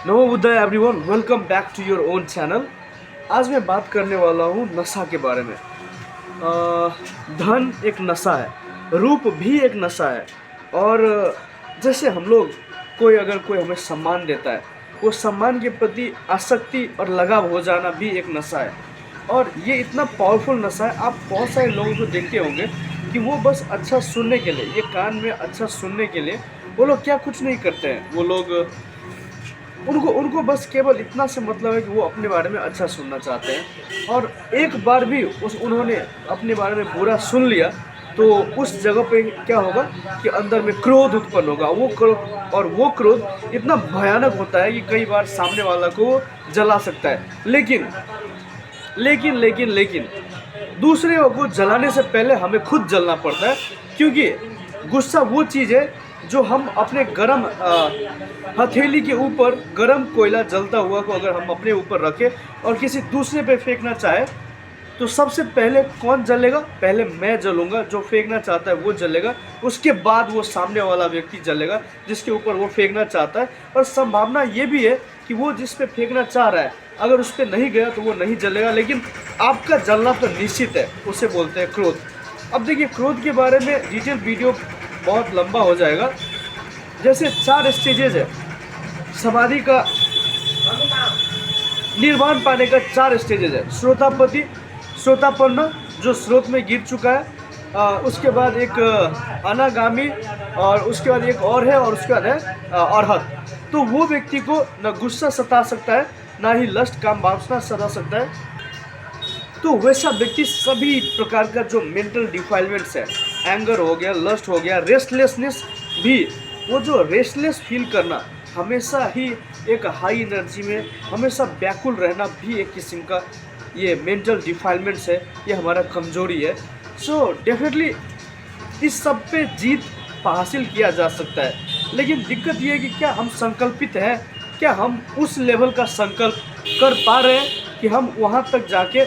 नमो बुद्धाय everyone, welcome back to your own channel. आज मैं बात करने वाला हूँ नशा के बारे में। धन एक नशा है, रूप भी एक नशा है। और जैसे हम लोग अगर कोई हमें सम्मान देता है, वो सम्मान के प्रति आसक्ति और लगाव हो जाना भी एक नशा है। और ये इतना पावरफुल नशा है, आप बहुत सारे लोगों को देखते होंगे कि वो बस अच्छा सुनने के लिए, ये कान में अच्छा सुनने के लिए वो लोग क्या कुछ नहीं करते हैं। वो लोग उनको उनको बस केवल इतना से मतलब है कि वो अपने बारे में अच्छा सुनना चाहते हैं। और एक बार भी उन्होंने अपने बारे में बुरा सुन लिया तो उस जगह पे क्या होगा कि अंदर में क्रोध उत्पन्न होगा। वो क्रोध इतना भयानक होता है कि कई बार सामने वाला को जला सकता है। लेकिन लेकिन लेकिन लेकिन दूसरे को जलाने से पहले हमें खुद जलना पड़ता है, क्योंकि गुस्सा वो चीज़ है जो हम अपने गरम हथेली के ऊपर गरम कोयला जलता हुआ को अगर हम अपने ऊपर रखें और किसी दूसरे पे फेंकना चाहे तो सबसे पहले कौन जलेगा? पहले मैं जलूंगा, जो फेंकना चाहता है वो जलेगा, उसके बाद वो सामने वाला व्यक्ति जलेगा जिसके ऊपर वो फेंकना चाहता है। और संभावना ये भी है कि वो जिस पे फेंकना चाह रहा है अगर उस पर नहीं गया तो वो नहीं जलेगा, लेकिन आपका जलना तो निश्चित है। उसे बोलते हैं क्रोध। अब देखिए, क्रोध के बारे में डिटेल वीडियो बहुत लंबा हो जाएगा। जैसे 4 स्टेजेज है समाधि का, निर्वाण पाने का 4 स्टेजेज है। श्रोतापन्न जो स्रोत में गिर चुका है, उसके बाद एक अनागामी, और उसके बाद एक और है, और उसके बाद है अरहत। तो वो व्यक्ति को न गुस्सा सता सकता है, ना ही लस्ट काम वासना सता सकता है। तो वैसा व्यक्ति सभी प्रकार का जो मेंटल डिफाइलमेंट्स है, एंगर हो गया, लस्ट हो गया, रेस्टलेसनेस भी, वो जो रेस्टलेस फील करना, हमेशा ही एक हाई एनर्जी में हमेशा व्याकुल रहना भी एक किस्म का ये मेंटल डिफाइलमेंट्स है, ये हमारा कमजोरी है। सो डेफिनेटली इस सब पे जीत हासिल किया जा सकता है, लेकिन दिक्कत ये है कि क्या हम संकल्पित हैं, क्या हम उस लेवल का संकल्प कर पा रहे हैं कि हम वहाँ तक जाके।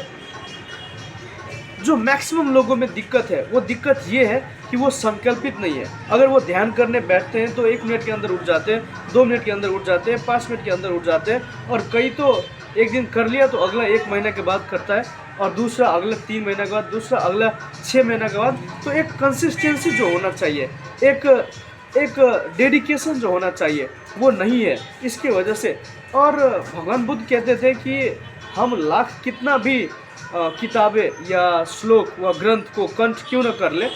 जो मैक्सिमम लोगों में दिक्कत है, वो दिक्कत ये है कि वो संकल्पित नहीं है। अगर वो ध्यान करने बैठते हैं तो 1 मिनट के अंदर उठ जाते हैं, 2 मिनट के अंदर उठ जाते हैं, 5 मिनट के अंदर उठ जाते हैं। और कई तो एक दिन कर लिया तो अगला 1 महीने के बाद करता है, और दूसरा अगला 3 महीने के बाद, दूसरा अगला 6 महीने के बाद। तो एक कंसिस्टेंसी जो होना चाहिए, एक डेडिकेशन जो होना चाहिए, वो नहीं है इसकी वजह से। और भगवान बुद्ध कहते थे कि हम लाख कितना भी किताबें या श्लोक व ग्रंथ को कंठ क्यों न कर ले,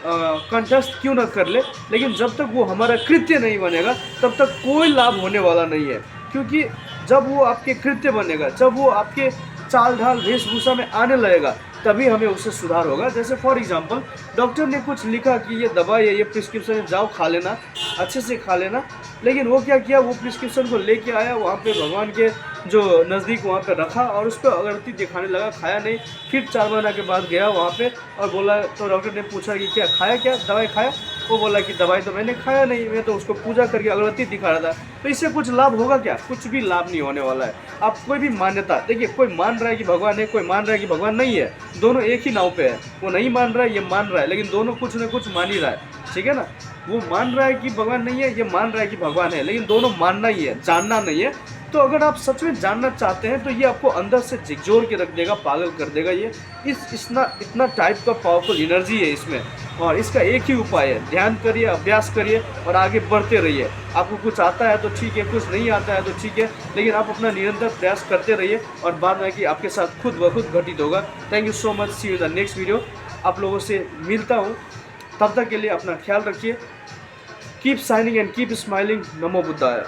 कंठस्थ क्यों न कर ले, लेकिन जब तक वो हमारा कृत्य नहीं बनेगा तब तक कोई लाभ होने वाला नहीं है। क्योंकि जब वो आपके कृत्य बनेगा, जब वो आपके चाल ढाल वेशभूषा में आने लगेगा, तभी हमें उससे सुधार होगा। जैसे फॉर एग्जांपल, डॉक्टर ने कुछ लिखा कि ये दवाई है, ये प्रिस्क्रिप्शन जाओ खा लेना, अच्छे से खा लेना, लेकिन वो क्या किया, वो प्रिस्क्रिप्शन को लेके आया वहाँ पे भगवान के जो नज़दीक वहाँ पे रखा और उस पर अगरबत्ती दिखाने लगा, खाया नहीं। फिर 4 महीने के बाद गया वहाँ पे और बोला, तो डॉक्टर ने पूछा कि क्या खाया, क्या दवाई खाया? वो बोला कि दवाई तो मैंने खाया नहीं, मैं तो उसको पूजा करके अगरबत्ती दिखा रहा था। तो इससे कुछ लाभ होगा क्या? कुछ भी लाभ नहीं होने वाला है। आप कोई भी मान्यता देखिए, कोई मान रहा है कि भगवान है, कोई मान रहा है कि भगवान नहीं है, दोनों एक ही नाव पे है। वो नहीं मान रहा है, ये मान रहा है, लेकिन दोनों कुछ ना कुछ मान ही रहा है। ठीक है ना? वो मान रहा है कि भगवान नहीं है, ये मान रहा है कि भगवान है, लेकिन दोनों मानना ही है, जानना नहीं है। तो अगर आप सच में जानना चाहते हैं तो ये आपको अंदर से झिकझोर के रख देगा, पागल कर देगा। ये इतना टाइप का पावरफुल एनर्जी है इसमें, और इसका एक ही उपाय है, ध्यान करिए, अभ्यास करिए और आगे बढ़ते रहिए। आपको कुछ आता है तो ठीक है, कुछ नहीं आता है तो ठीक है, लेकिन आप अपना निरंतर प्रयास करते रहिए और बाद में कि आपके साथ खुद ब खुद घटित होगा। Thank you so much, see you the next video. आप लोगों से मिलता हूँ, तब तक के लिए अपना ख्याल रखिए। Keep signing and keep smiling. NaMo बुद्धाय।